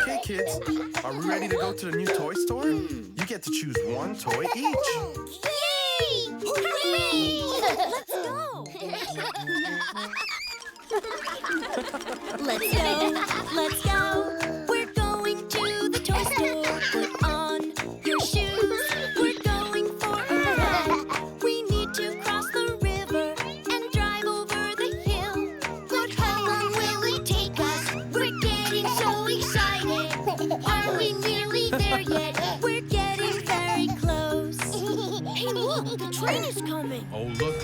Okay, kids, are we ready to go to the new toy store? You get to choose one toy each. Yay! Hooray! Let's go! Let's go! We're going to the toy store. Put on your shoes. We're going for a ride. We need to cross the river and drive over the hill. But how long will it take us? We're getting so excited. Are we nearly there yet? We're getting very close. Hey, look, the train is coming. Oh look,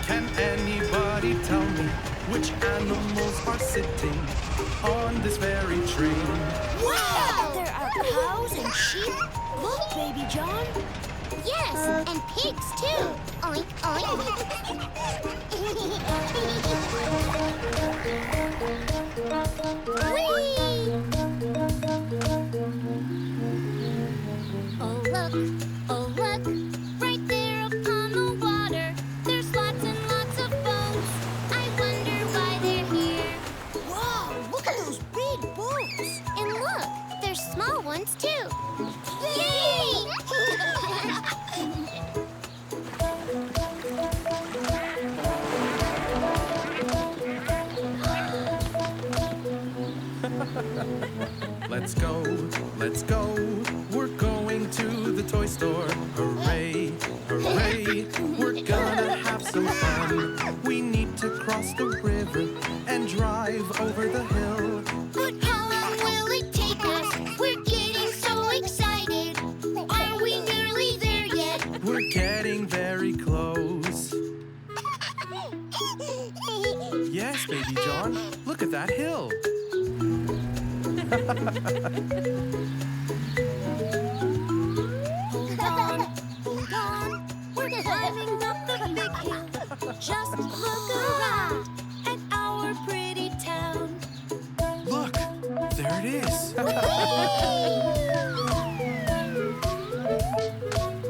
can anybody tell me which animals are sitting on this very train? Wow! There are cows and sheep. Look, Baby John. Yes, and pigs too. Oink, oink. Whee! Oh look, right there upon the water. There's lots and lots of boats. I wonder why they're here. Wow, look at those big boats. And look, there's small ones too. Yay! Let's go. We're going to the toy store. Hooray, hooray. We're gonna have some fun. We need to cross the river and drive over the hill. But how long will it take us? We're getting so excited. Are we nearly there yet? We're getting very close. Yes, Baby John. Look at that hill. Hold on. We're climbing up the big hill. Just look around at our pretty town. Look, there it is.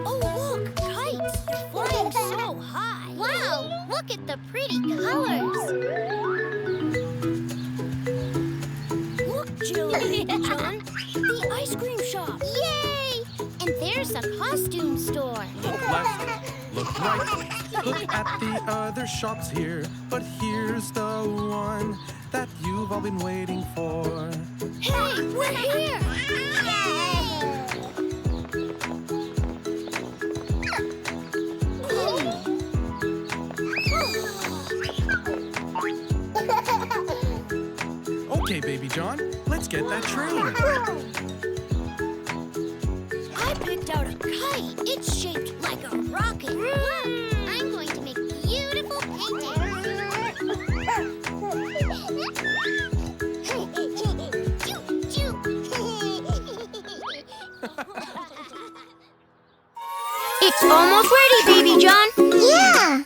Oh, look, kites. They're flying so high. Wow, look at the pretty colors. Look, Jill and Baby John, the ice cream shop. Yay! And there's a costume store. Look left, look right. Look at the other shops here. But here's the one that you've all been waiting for. Hey, we're here. Okay, Baby John, let's get that train. I picked out a kite. It's shaped like a rocket. I'm going to make beautiful paintings. It's almost ready, Baby John. Yeah!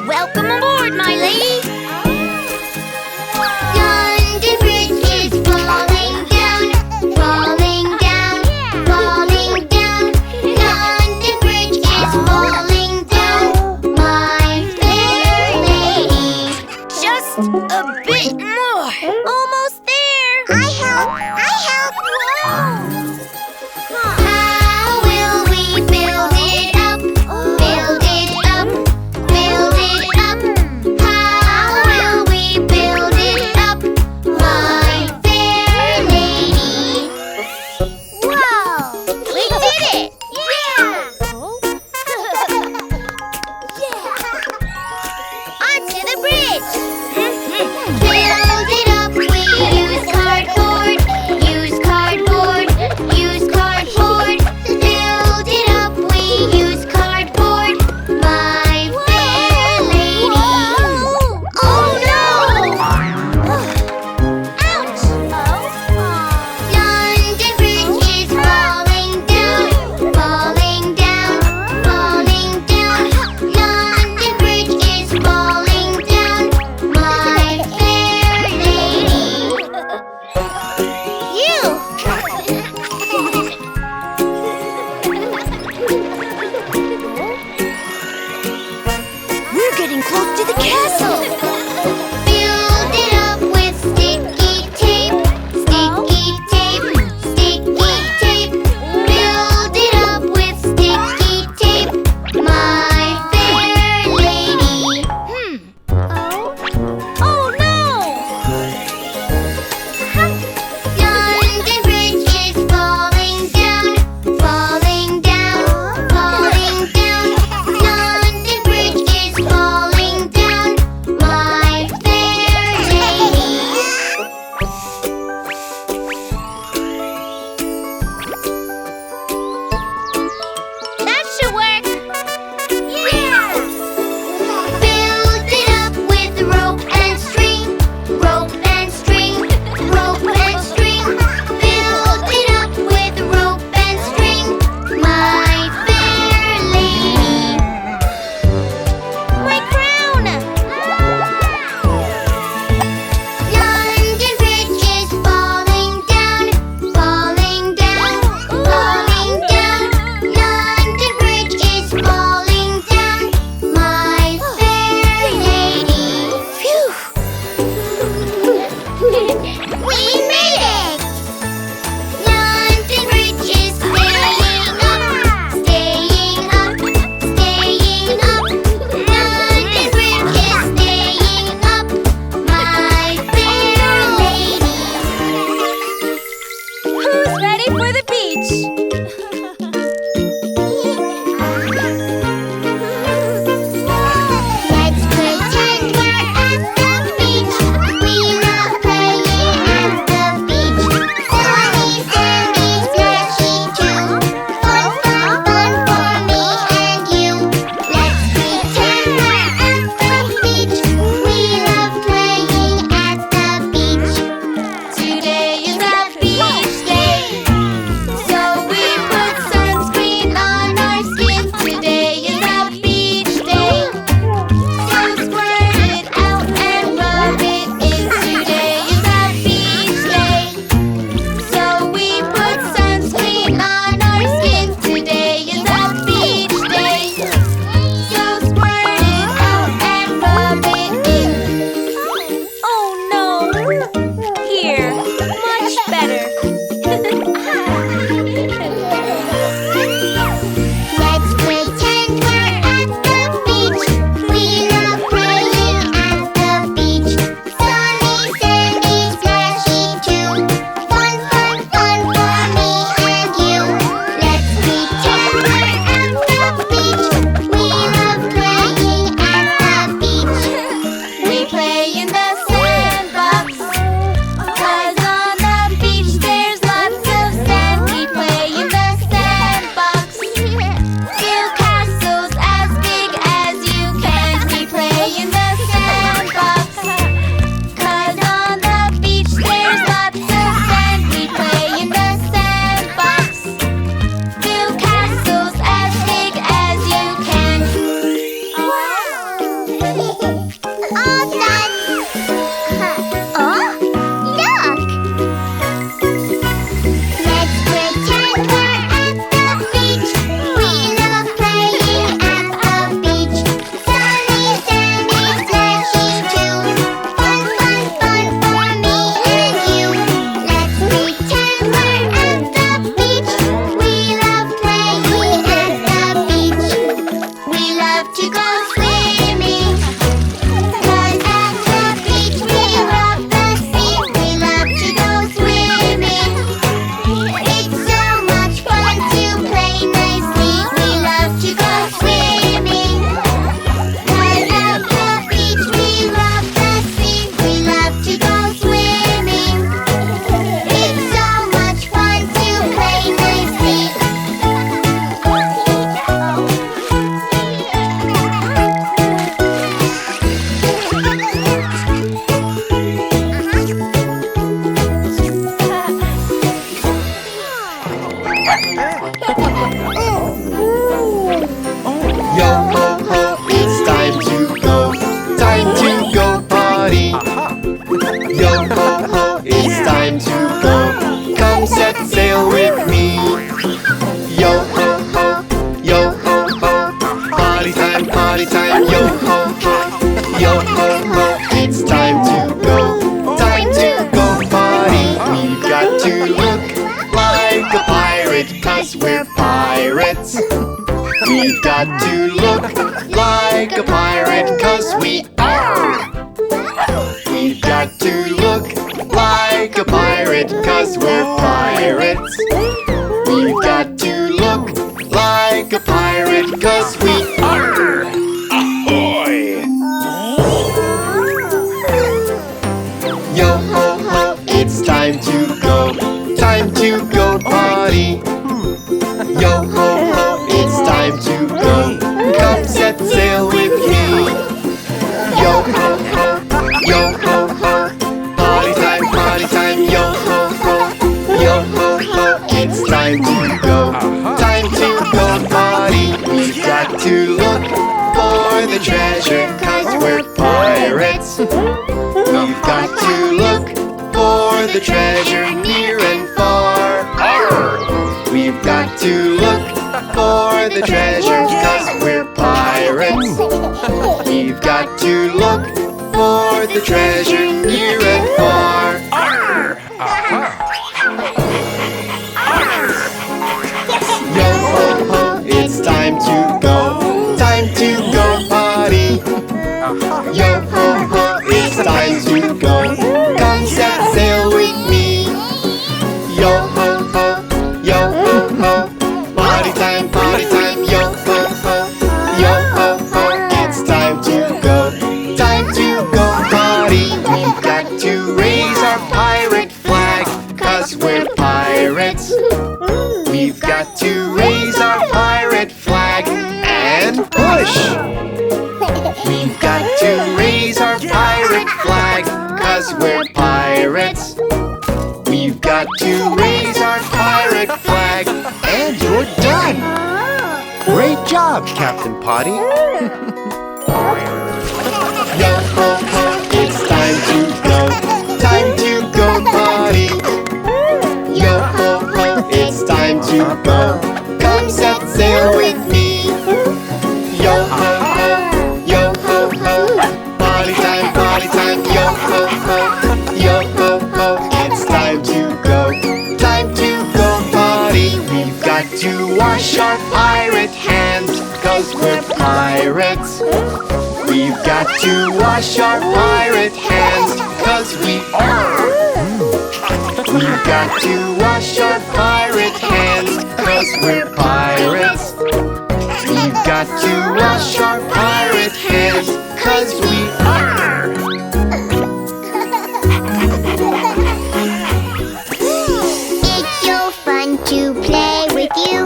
Welcome aboard, my lady. London Bridge is falling down, falling down, falling down. London Bridge is falling down, my fair lady. Just a bit more. Almost there. I help! Whoa! potty time, yo ho ho, yo ho ho. It's time to go potty. We've got to look like a pirate, 'cause we're pirates. We've got to look like a pirate, 'cause we are. We've got to look like a pirate, 'cause we're pirates. We've got to look like a pirate, 'cause we are. Ahoy! Yo ho ho, it's time to go potty. Yo ho ho, it's time to go. Come set sail with me. Yo ho ho, yo ho ho. Potty time, yo ho ho. Yo ho ho, it's time to go potty. We've got to look for the treasure, 'cause we're pirates. We've got to look for the treasure near and far. Arr! We've got to look for the treasure, 'cause we're pirates. We've got to look for the treasure near and far. Arr! Yo ho ho, it's time to go potty. Yo ho ho, it's time to go. Come set sail with me. Yo ho ho, yo ho ho. Potty time, yo ho ho. Yo ho ho, it's time to go potty. We've got to raise our pirate flag, 'cause we're pirates. We've got to raise our pirate flag and push. We've got to raise our pirate flag, 'cause we're pirates. We've got to raise our pirate flag, and you're done. Great job, Captain Potty. Yo ho ho, it's time to go potty. Yo ho ho, it's time to go. Come set sail with me. Yo ho ho, yo ho ho. Potty time, yo ho ho. Yo ho ho, it's time to go potty. We've got to wash our pirate hands, 'cause we're pirates. We've got to wash our pirate hands, 'cause we are. We've got to wash our pirate hands, 'cause we're pirates. We've got to wash our pirate hands, 'cause we are. It's so fun to play with you.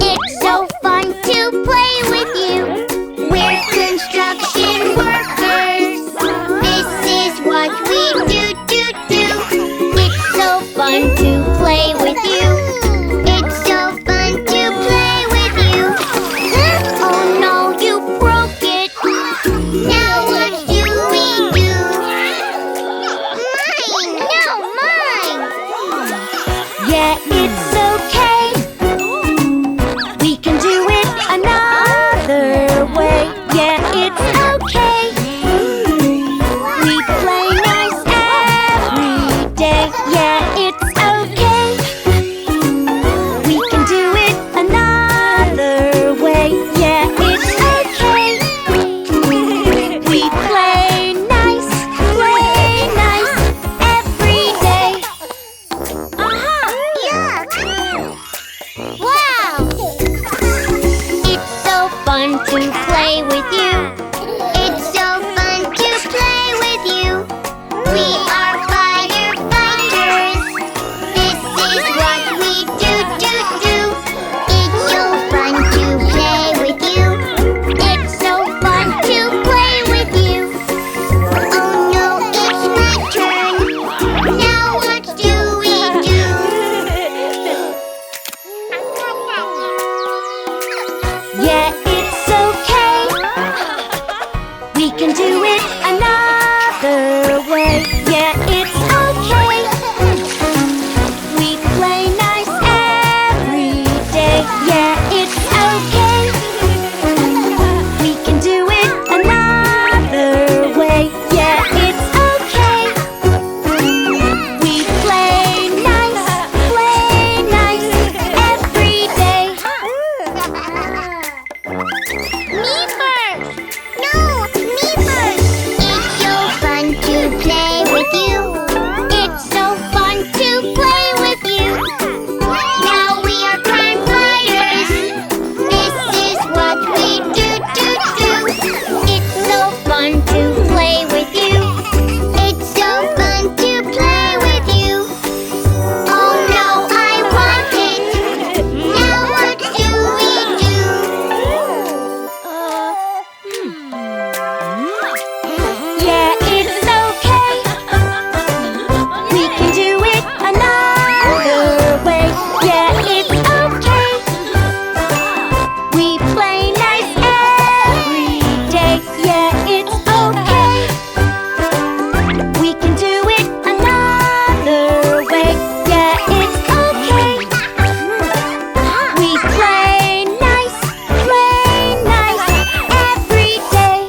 It's so fun to play with you. We're construction workers. This is what we do. It's so fun to play with you. It's so fun to play with you. Oh no, you broke it. Now what do we do? Mine! No, mine! Yeah, it's okay. We can do it another way. Yeah, it's okay. We play nice every day. Yeah, it's okay. We can do it another way. Yeah, it's okay. We play nice every day. Yuck! Wow! It's so fun to play with you. It's so fun to play with you. We are firefighters. This is what we do. It's so fun to play with you. It's so fun to play with you. Oh no, it's my turn. Now what do we do? Yeah, it's okay. Me first! No, me first! It's so fun to play with you. It's so fun to play with you. Now we are crime fighters. This is what we do. It's so fun to play with you. It's so fun to play with you. Oh no, I want it. Now what do we do? Yeah, it's okay. We can do it another way. Yeah, it's okay. We play nice every day. Yeah, it's okay. We can do it another way. Yeah, it's okay. We play nice every day.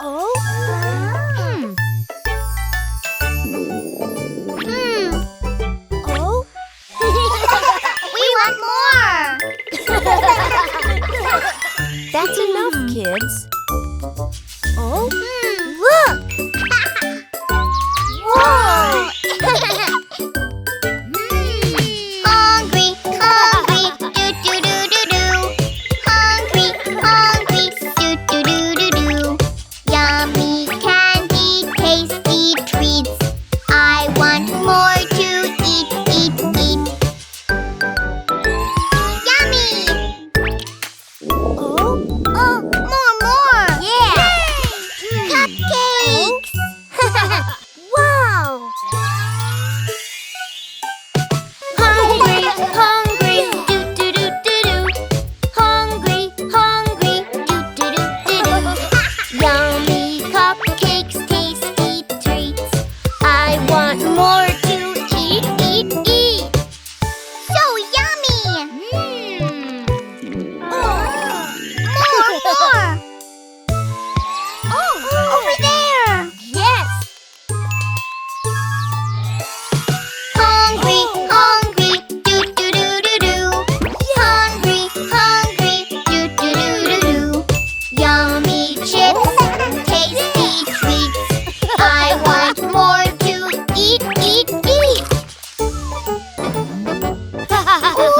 Oh? Oh? We want more! That's enough, kids. Oh? Look! Whoa! Hungry, hungry, do-do-do-do-do. Hungry, hungry, do-do-do-do-do. Yummy candy, tasty treats. I want more to eat. Yummy! Oh, more! Yeah! Cupcakes! Wow! Hungry, hungry, do-do-do-do-do. Hungry, hungry, do-do-do-do-do. Yummy cupcakes, tasty treats. I want more to eat. So yummy! More! Oh, over there! Yes! Hungry, hungry, do-do-do-do-do. Hungry, hungry, do-do-do-do-do. Yummy chips, tasty treats. I want more to eat.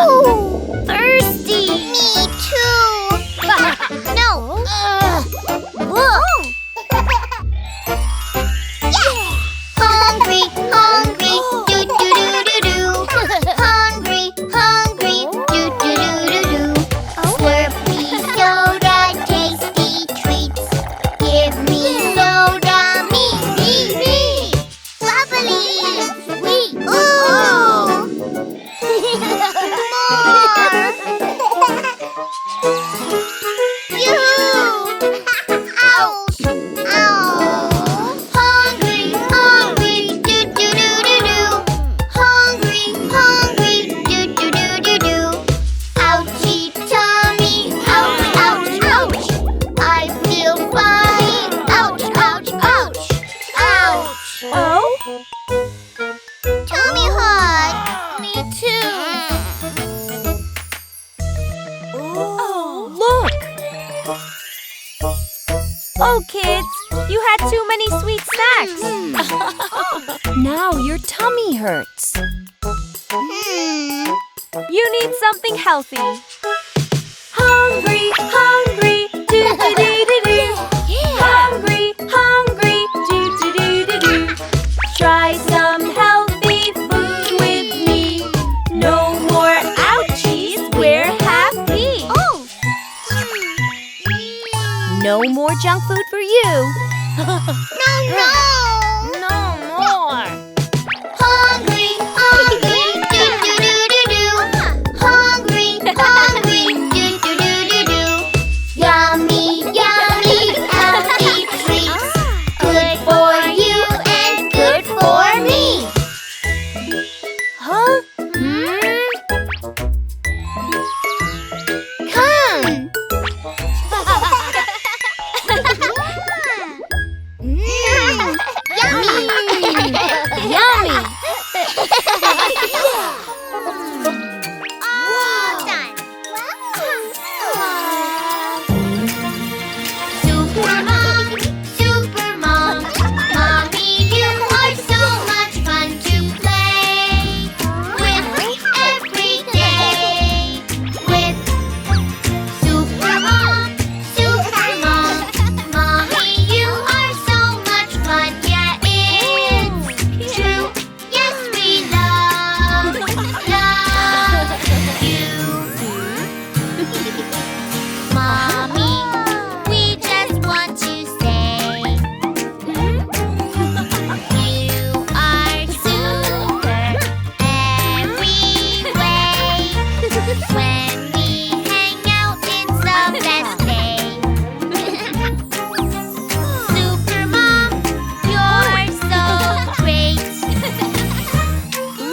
Ooh, thirsty. Me too. No. Whoa. Yeah. Hungry, hungry, do-do-do-do-do. Hungry, hungry, do-do-do-do-do. Slurpee soda, tasty treats. Give me soda, me. Bubbly, sweet. Ooh. Ouch! Ow! Hungry, hungry, do-do-do-do-do. Hungry, hungry, do-do-do-do-do. Ouchie tummy, ouch! I feel funny, ouch! Oh? Tummy hot. Me too. Oh, look! Oh, kids, you had too many sweet snacks. Now your tummy hurts. You need something healthy. Hungry, hungry, do-do-do-do-do. Hungry, hungry, do-do-do-do-do. Try some healthy food with me. No more ouchies, we're happy. No more junk food for you. No! No more. Hungry, do-do-do-do-do. Hungry, do-do-do-do-do. Yummy, healthy treats. Good for you and good for me. Huh? Come.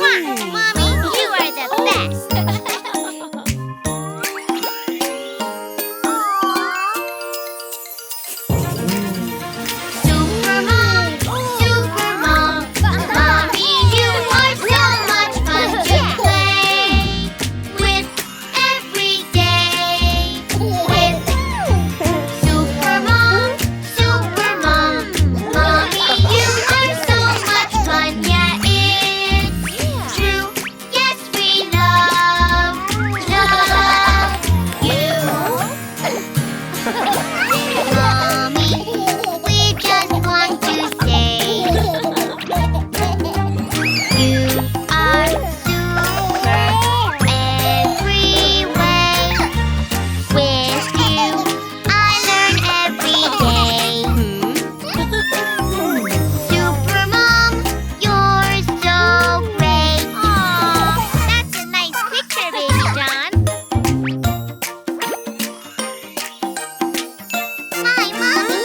Mommy, you are the best. Super Mom, Mommy, you are so much fun to play with every day. With Super Mom, Mommy, you are so much fun. Yeah, it's true. Yes, we love you. Mommy, we just want to say you are super every way. With you, I learn every day. Super Mom, you're so great. Aw, that's a nice picture, Baby John. Hi, Mommy.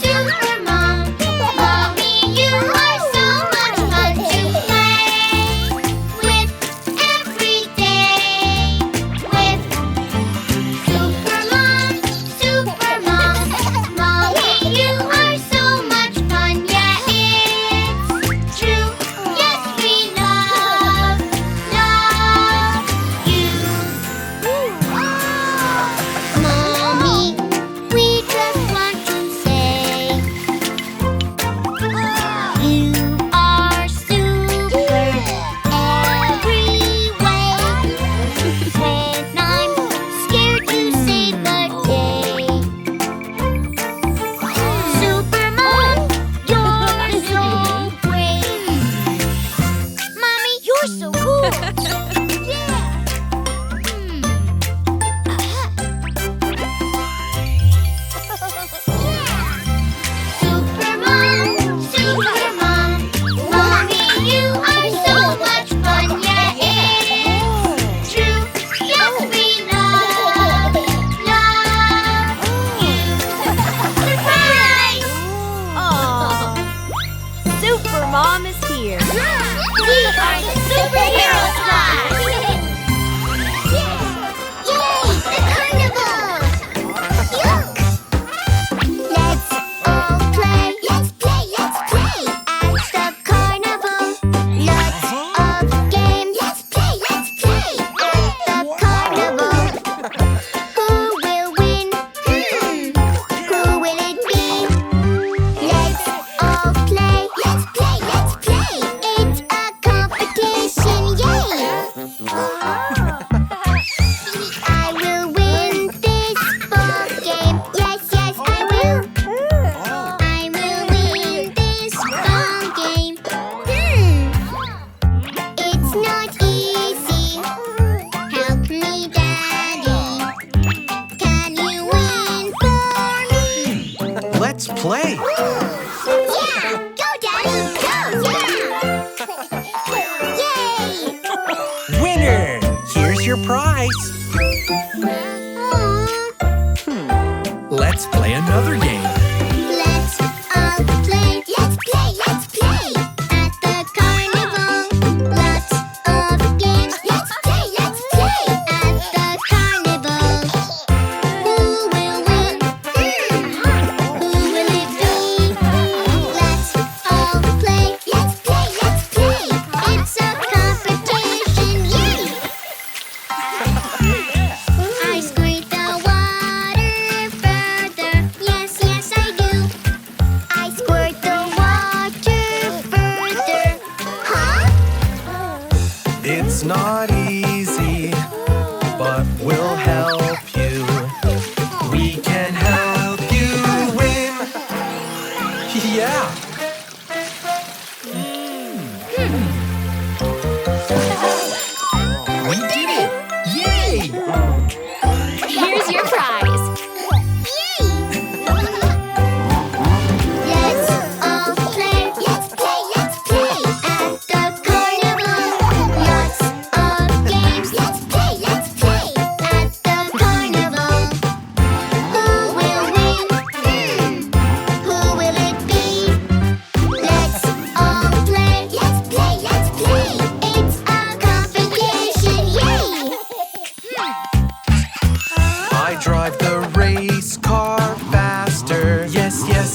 Super Mom, Mommy, you are so much fun to play with every day. With Super Mom, Mommy, you are so much fun. Yeah, it's true. Yes, we love you. Mommy, we just want to say you are super every way. When I'm scared, you save the day. Super Mom, you're so great. Mommy, you're so cool. Super Mom, Mommy, you are so much fun. Yeah, it's true. Yes, we love you. Surprise! Super Mom is here. We are the superhero squad. Yay! The carnival! Look! Let's all play. Let's play. At the carnival. Lots of games. Let's play. At the carnival. Who will win? Who will it be? Let's all play. Let's play. It's a competition. Yay! I will win this ball game. Yes, I will. I will win this ball game. It's not easy. Help me, Daddy. Can you win for me? Let's play. Yeah! Go, Daddy! Go! Yeah! Yay! Winner! Here's your prize. Aw. Let's play another game. Let's all play. Let's play. At the carnival. Lots of games. Let's play. At the carnival. Who will win? Who will it be? Let's all play. Let's play. It's a competition. Yay! I squirt the water further. Yes, I do. I squirt the water further. Huh? It's not easy, but we'll help you. We can help you win. Yeah. We did it! Yay! Here's your prize. Yay! Let's all play. Let's play. At the carnival. Lots of games. Let's play. At the carnival. Who will win? Who will it be?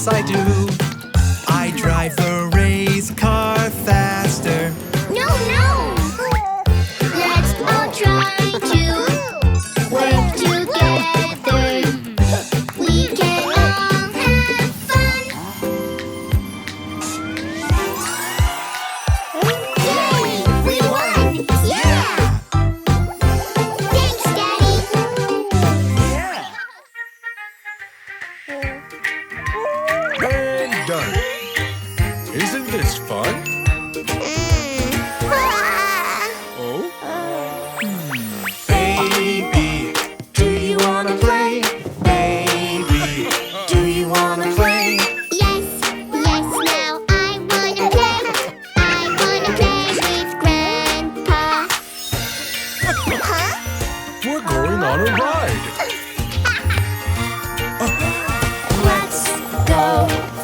yes I do. I drive the race car faster. No, no! Let's all try to work together. We can all have fun. Yay! We won! Yeah! Thanks, Daddy. And done. Isn't this fun? Oh? Baby, do you wanna play? Baby, do you wanna play? Yes, yes, now I wanna play. I wanna play with Grandpa. Huh? We're going on a ride. Let's go